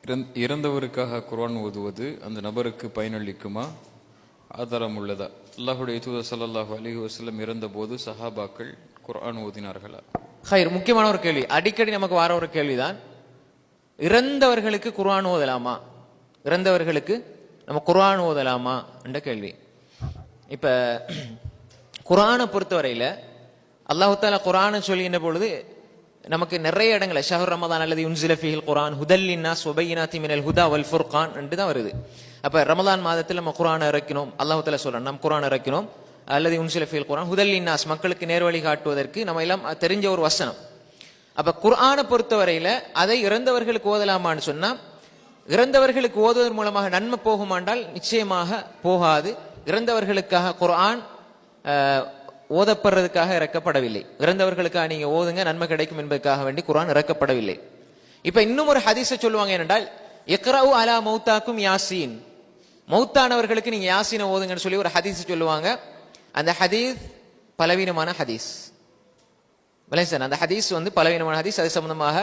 இறந்தவருக்காக குர்ஆன் ஓதுவது அந்த நபருக்கு பயனளிக்குமா? ஆதாரம் உள்ளதா? அல்லாஹுடைய தூதர் ஸல்லல்லாஹு அலைஹி வஸல்லம் இறந்த போது சஹாபாக்கள் குர்ஆன் ஓதினார்களா? முக்கியமான ஒரு கேள்வி, அடிக்கடி நமக்கு வர ஒரு கேள்விதான். இறந்தவர்களுக்கு குர்ஆன் ஓதலாமா, இறந்தவர்களுக்கு நம்ம குர்ஆன் ஓதலாமா என்ற கேள்வி. இப்ப குர்ஆனை பொறுத்தவரையில அல்லாஹ் தஆலா குர்ஆனை சொல்லுகின்ற பொழுது நமக்கு நிறைய இடங்களை ஷஹர் ரமதான் அல்லது யுன்ஸில ஃபீஹில் குர்ஆன் ஹுதல் லின்னாஸ் வ பையினாத்தி மினல் ஹுதா வல் ஃபுர்கான் என்று தான் வருது. அப்ப ரமதான் மாதத்தில் நம்ம குர்ஆனை இறக்கினோம், அல்லாஹ் தஆலா சொல்றான் நம்ம குர்ஆனை இறக்கினோம் அல்லது யுன்ஸில ஃபீஹில் குர்ஆன் ஹுதல் லின்னாஸ், மக்களுக்கு நேர்வழி காட்டுவதற்கு நம்ம எல்லாம் தெரிஞ்ச ஒரு வசனம். அப்ப குர்ஆனை பொறுத்தவரையில அதை இறந்தவர்களுக்கு ஓதலாமான்னு சொன்னா, இறந்தவர்களுக்கு ஓதுவதன் மூலமாக நன்மை போகுமாண்டால் நிச்சயமாக போகாது. இறந்தவர்களுக்காக குர்ஆன் ஓதப்படுறதுக்காக இறக்கப்படவில்லை. இறந்தவர்களுக்காக நீங்க ஓதுங்க நன்மை கிடைக்கும் என்பதற்காக வேண்டி குர்ஆன் இறக்கப்படவில்லை. இப்ப இன்னும் ஒரு ஹதீஸை சொல்லுவாங்க என்னென்றால், இக்ரவு அலா மௌத்தாக்கும் யாசீன், மௌத்தானவர்களுக்கு நீங்க யாசீனை ஓதுங்கன்னு சொல்லி ஒரு ஹதீஸ் சொல்லுவாங்க. அந்த ஹதீஸ் பலவீனமான ஹதீஸ். அந்த ஹதீஸ் பலவீனமான ஹதீஸ். அது சம்பந்தமாக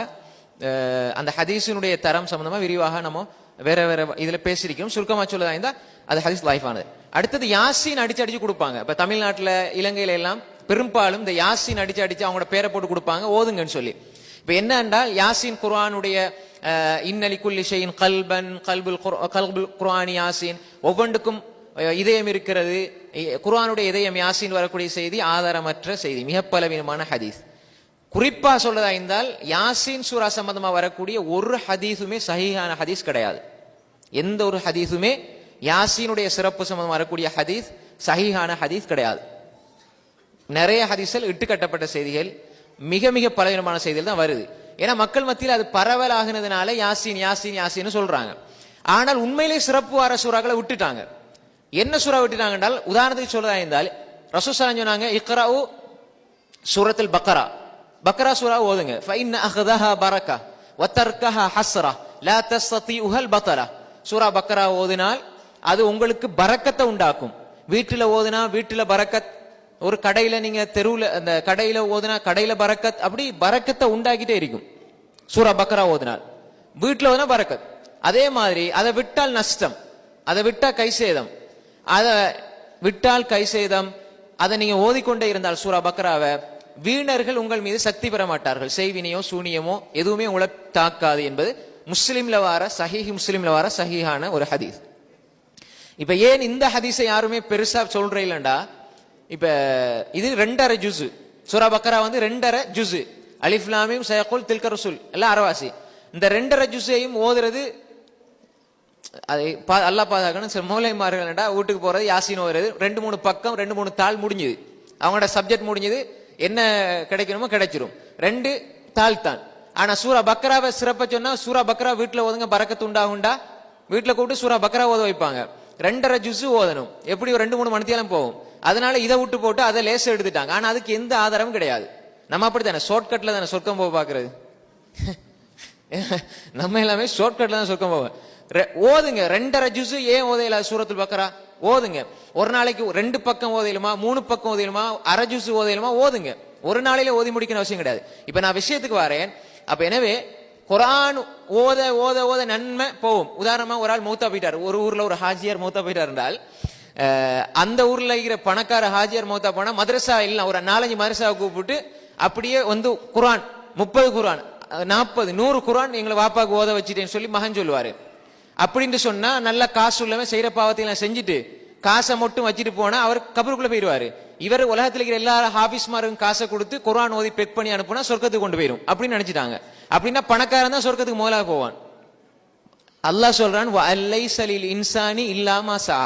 அந்த ஹதீஸினுடைய தரம் சம்பந்தமா விரிவாக நம்ம வேற வேற இதுல பேசியிருக்கோம். சுருக்கமா சொல்லதா இருந்தா அது ஹதீஸ் லைஃபானது. அடுத்தது யாசீன் அடிச்சு அடிச்சு கொடுப்பாங்க. இப்ப தமிழ்நாட்டுல இலங்கையில எல்லாம் பெரும்பாலும் இந்த யாசீன் அடிச்சு அடிச்சு அவங்களோட பேரை போட்டு கொடுப்பாங்க ஓதுங்கன்னு சொல்லி. இப்ப என்ன என்றால் யாசீன் குர்ஆனுடைய இன்னலி குல்லி ஷைஇன் கல்பன் கல்புல் குர்ஆனி யாசீன், ஒவ்வொன்றுக்கும் இதயம் இருக்கிறது. குர்ஆனுடைய இதயம் யாசீன் வரக்கூடிய செய்தி ஆதாரமற்ற செய்தி, மிக பலவீனமான ஹதீஸ். குறிப்பா சொல்லதா இருந்தால் யாசீன் சூரா சம்பந்தமா வரக்கூடிய ஒரு ஹதீஸுமே சஹீஹான ஹதீஸ் கிடையாது. எந்த ஒரு ஹதீஸுமே யாசீனுடைய சிறப்பு சம்பந்தமா வரக்கூடிய ஹதீஸ் சஹீஹான ஹதீஸ் கிடையாது. நிறைய ஹதீஸ்கள் இட்டுக்கட்டப்பட்ட செய்திகள், மிக மிக பலவீனமான செய்திகள் தான் வருது. ஏன்னா மக்கள் மத்தியில் அது பரவலாகினதுனால யாசீன் யாசீன் யாசீன் சொல்றாங்க. ஆனால் உண்மையிலே சிறப்பு வர சூறாக்களை விட்டுட்டாங்க. என்ன சூறா விட்டுட்டாங்க என்றால், உதாரணத்துக்கு சொல்றதா இருந்தால் ரசூல் ஸல்லல்லாஹு அலைஹி வஸல்லம் சொன்னாங்க, இக்ரஉ சூரத்துல் பக்ரா, பக்ரா சூரா ஓதுங்க. ஃபஇன்ன அஹ்தஹா பரக்கா வ தர்கஹா ஹஸ்ரா லா தஸ்தீஉஹல் பத்லா. சூரா பக்ரா ஓதினால் அது உங்களுக்கு பரக்கத்தை உண்டாக்கும். வீட்டுல ஓதுனா வீட்டுல பரக்கத், ஒரு கடையில நீங்க தெருவுல அந்த கடையில ஓதுனா கடையில பரக்கத், அப்படி பரக்கத்தை உண்டாக்கிட்டே இருக்கும். சூரா பக்ரா ஓதினால் வீட்டுல ஓதுனா பரக்கத். அதே மாதிரி அதை விட்டால் நஷ்டம், அதை விட்டா கை சேதம், அதை விட்டால் கை சேதம். அதை நீங்க ஓதிக்கொண்டே இருந்தால் சூரா பக்ராவை, வீணர்கள் உங்கள் மீது சக்தி பெற மாட்டார்கள். செய்வினையோ சூனியமோ எதுவுமே உங்களை தாக்காது என்பது முஸ்லிம்ல வார முஸ்லிம்ல வார சஹீஹான ஒரு ஹதீஸ். இப்ப ஏன் இந்த ஹதீஸை யாருமே பெருசா சொல்ற இல்லண்டா, இப்ப இது 2.5 ஜுஸ், சூரா பக்ரா 2.5 ஜுஸ், அலிஃப் லாம் மீம் சயகுல் தில்க ரசூல் எல்லாம் அரவாசி. இந்த 2.5 ஜுஸையும் ஓதுறது அதை அல்லாஹ் பாதுகாக்கணும். சில மௌலைமார்கள்டா வீட்டுக்கு போறது யாசீன் ஓதுறது 2-3 பக்கம் 2-3 தாள் முடிஞ்சது, அவங்களோட சப்ஜெக்ட் முடிஞ்சது, என்ன கிடைக்கணுமோ கிடைச்சிரும், 2 தாள் தான். ஆனா சூரா பக்ராவை சிறப்ப சொன்னா, சூரா பக்ரா வீட்டுல ஓதுங்க பரக்கத்து உண்டாகுண்டா, வீட்டுல கூப்பிட்டு சூரா பக்ரா ஓத வைப்பாங்க. 2.5 ஜுஸ் ஓதணும், எப்படி ஒரு 2-3 மணித்தியாலும் போகும். அதனால இதை விட்டு போட்டு அதை லேச எடுத்துட்டாங்க. ஆனா அதுக்கு எந்த ஆதாரமும் கிடையாது. நம்ம அப்படித்தானே ஷார்ட்கட்ல தானே சொர்க்கம் போக பாக்குறது. நம்ம எல்லாமே ஷார்ட்கட்ல தான் சொர்க்கம் போவோம். ஓதுங்க 2.5 ஜுஸ். ஏன் ஓதையில சூரத்துல் பக்ரா ஓதுங்க. ஒரு நாளைக்கு 2 பக்கம் ஓதையிலுமா 3 பக்கம் ஓதையிலுமா அரை ஜுஸ் ஓதையிலுமா ஓதுங்க. ஒரு நாளையில ஓதி முடிக்கணும் அவசியம் கிடையாது. இப்ப நான் விஷயத்துக்கு வரேன். அப்ப எனவே குர்ஆன் ஓத ஓத ஓத நன்மை போகும். உதாரணமா ஒரு ஆள் மௌத்தா போயிட்டார், ஒரு ஊர்ல ஒரு ஹாஜியார் மௌத்தா போயிட்டார் என்றால், அந்த ஊர்ல இருக்கிற பணக்கார ஹாஜியார் மௌத்தா போனா மதரசா இல்ல ஒரு 4-5 மதரசாவை கூப்பிட்டு அப்படியே குர்ஆன் 30 குர்ஆன் 40 100 குர்ஆன் எங்களை வாப்பாக்கு ஓத வச்சுட்டேன்னு சொல்லி மகன் சொல்லுவாரு. அப்படின்னு சொன்னா நல்ல காசு உள்ளவன் செய்யற பாவத்தை எல்லாம் செஞ்சுட்டு காசை மட்டும் வச்சுட்டு போனா அவர் கபருக்குள்ள போயிருவாரு. இவர் உலகத்துல இருக்கிற எல்லா ஹாபிஸ்மாரும் காசை கொடுத்து குர்ஆன் ஓதி பெக் பண்ணி அனுப்புனா சொர்க்கத்துக்கு கொண்டு போயிரும் அப்படின்னு நினைச்சிட்டாங்க. அப்படின்னா பணக்காரன் தான் சொர்க்கத்துக்கு முதலாக போவான். அல்லாஹ் சொல்றான், வலைஸ லில் இன்சானி இல்லா மா ஸா,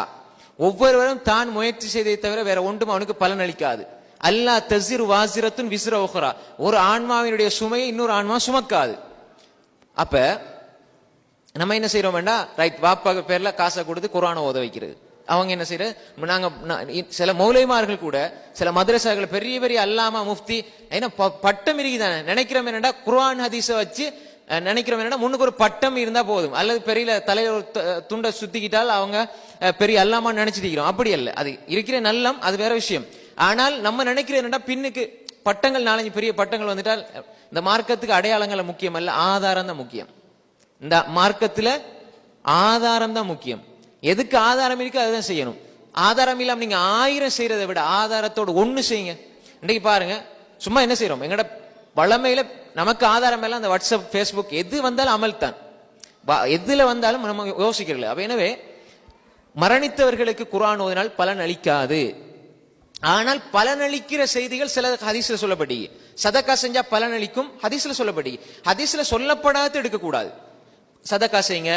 ஒவ்வொருவரும் தான் முயற்சி செய்ததை தவிர வேற ஒன்றும் அவனுக்கு பலன் அளிக்காது. அல்லாஹ் தஸிரு வாஸிரத்துன் விஸ்ர உக்ரா, ஒரு ஆன்மாவினுடைய சுமையை இன்னொரு ஆன்மா சுமக்காது. அப்ப நம்ம என்ன செய்யறோம் வேண்டா, ரைட் வாப்பாக்கு பேர்ல காசை கொடுத்து குர்ஆனை ஓத வைக்கிறது. அவங்க என்ன செய்யறது, நாங்க சில மௌலைமார்கள் கூட சில மதரசாக்கள் பெரிய பெரிய அல்லாமா முஃப்தி ஏன்னா பட்டம் இருக்குதானே நினைக்கிறோம். என்னடா குர்ஆன் ஹதீஸை வச்சு நினைக்கிறோம் என்னடா முன்னுக்கு ஒரு பட்டம் இருந்தா போதும், அல்லது பெரிய தலையில ஒரு துண்டை சுத்திக்கிட்டால் அவங்க பெரிய அல்லாமா நினைச்சிட்டு இருக்கிறோம். அப்படி அல்ல, அது இருக்கிற நல்லம், அது வேற விஷயம். ஆனால் நம்ம நினைக்கிற என்னடா பின்னுக்கு பட்டங்கள் 4-5 பெரிய பட்டங்கள் வந்துட்டால் இந்த மார்க்கத்துக்கு அடையாளங்கள் முக்கியம் அல்ல, ஆதாரம் தான் முக்கியம். இந்த மார்க்கத்துல ஆதாரம் தான் முக்கியம். எதுக்கு ஆதாரம் இருக்கு அதுதான் செய்யணும். ஆதாரம் இல்லாம நீங்க 1000 செய்யறதை விட ஆதாரத்தோடு 1 செய்யுங்க. இன்னைக்கு பாருங்க, சும்மா என்ன செய்யறோம், எங்கட வளமையில நமக்கு ஆதாரம் எல்லாம் அந்த வாட்ஸ்அப், ஃபேஸ்புக் எது வந்தாலும் அமல் தான். எதுல வந்தாலும் நம்ம யோசிக்கிறல. அப்ப எனவே மரணித்தவர்களுக்கு குர்ஆன் ஓதினால் பலன் அளிக்காது. ஆனால் பலன் அளிக்கிற செய்திகள் சில ஹதீஸ்ல சொல்லப்படி, சதக்கா செஞ்சா பலன் அளிக்கும் ஹதீஸ்ல சொல்லப்படி, ஹதீஸ்ல சொல்லப்படாத எடுக்கக்கூடாது. சதக்கா செய்யுங்க,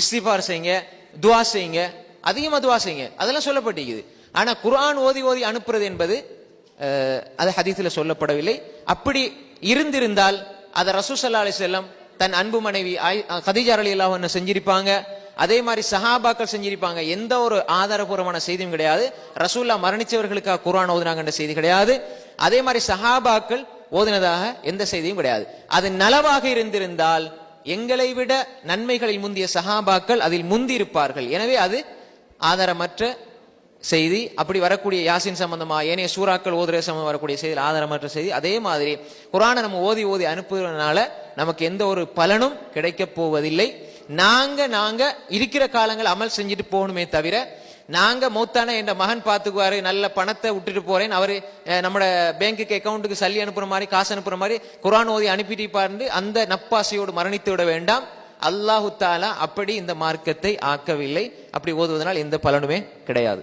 இஸ்திஃபார் செய்யுங்க, துவா செய்யுங்க, அதிகமா துவா செய்யுங்க, அதெல்லாம் சொல்லப்பட்டிருக்குது. ஆனா குர்ஆன் ஓதி ஓதி அனுப்புறது என்பது அது ஹதீஸ்ல சொல்லப்படவில்லை. அப்படி இருந்திருந்தால் அதை ரசூல் ஸல்லல்லாஹு அலைஹி வஸல்லம் தன் அன்பு மனைவி கதீஜா ரலியல்லாஹு அன்ஹா செஞ்சிருப்பாங்க. அதே மாதிரி சஹாபாக்கள் செஞ்சிருப்பாங்க. எந்த ஒரு ஆதாரபூர்வமான செய்தியும் கிடையாது. ரசூலுல்லாஹ் மரணிச்சவர்களுக்காக குர்ஆன் ஓதுனாங்கன்ற செய்தி கிடையாது. அதே மாதிரி சஹாபாக்கள் ஓதினதாக எந்த செய்தியும் கிடையாது. அது நலவாக இருந்திருந்தால் எங்களை விட நன்மைகளில் முந்திய சஹாபாக்கள் அதில் முந்தி இருப்பார்கள். எனவே அது ஆதாரமற்ற செய்தி. அப்படி வரக்கூடிய யாசின் சம்பந்தமா ஏனைய சூறாக்கள் ஓதுற சம்பந்தம் வரக்கூடிய செய்தி ஆதாரமற்ற செய்தி. அதே மாதிரி குர்ஆனை நம்ம ஓதி ஓதி அனுப்புவதனால நமக்கு எந்த ஒரு பலனும் கிடைக்க போவதில்லை. நாங்க இருக்கிற காலங்கள் அமல் செஞ்சுட்டு போகணுமே தவிர, நாங்க மௌத்தான என் மகன் பாத்துக்குவாரு, நல்ல பணத்தை விட்டுட்டு போறேன், அவரு நம்மட பேங்க்கு அக்கௌண்ட்டுக்கு சல்லி அனுப்புற மாதிரி, காசு அனுப்புற மாதிரி குர்ஆன் ஓதி அனுப்பிட்டு பாரு அந்த நப்பாசையோடு மரணித்து விட வேண்டாம். அல்லாஹு தஆலா அப்படி இந்த மார்க்கத்தை ஆக்கவில்லை. அப்படி ஓதுவதனால் எந்த பலனுமே கிடையாது.